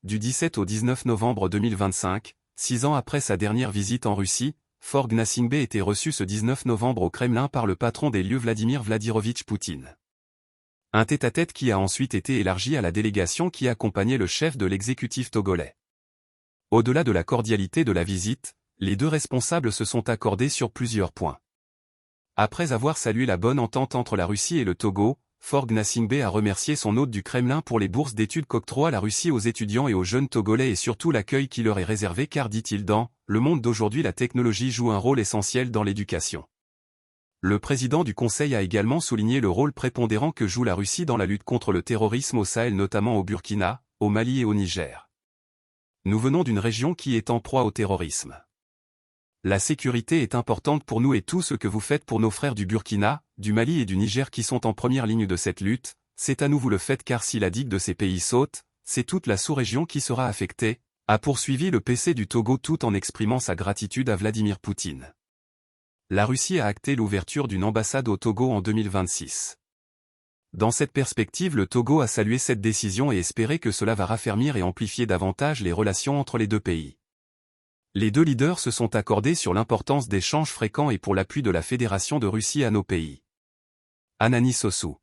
du 17 au 19 novembre 2025, 6 ans après sa dernière visite en Russie, Georges Gnassingbé était reçu ce 19 novembre au Kremlin par le patron des lieux Vladimir Vladimirovitch Poutine. Un tête-à-tête qui a ensuite été élargi à la délégation qui accompagnait le chef de l'exécutif togolais. Au-delà de la cordialité de la visite, les deux responsables se sont accordés sur plusieurs points. Après avoir salué la bonne entente entre la Russie et le Togo, Georges Gnassingbé a remercié son hôte du Kremlin pour les bourses d'études qu'octroie la Russie aux étudiants et aux jeunes Togolais et surtout l'accueil qui leur est réservé car, dit-il, dans le monde d'aujourd'hui la technologie joue un rôle essentiel dans l'éducation. Le président du Conseil a également souligné le rôle prépondérant que joue la Russie dans la lutte contre le terrorisme au Sahel, notamment au Burkina, au Mali et au Niger. Nous venons d'une région qui est en proie au terrorisme. La sécurité est importante pour nous et tout ce que vous faites pour nos frères du Burkina, du Mali et du Niger qui sont en première ligne de cette lutte, c'est à nous vous le faites car si la digue de ces pays saute, c'est toute la sous-région qui sera affectée, a poursuivi le PC du Togo tout en exprimant sa gratitude à Vladimir Poutine. La Russie a acté l'ouverture d'une ambassade au Togo en 2026. Dans cette perspective, le Togo a salué cette décision et espéré que cela va raffermir et amplifier davantage les relations entre les deux pays. Les deux leaders se sont accordés sur l'importance d'échanges fréquents et pour l'appui de la Fédération de Russie à nos pays. Anani Sossou.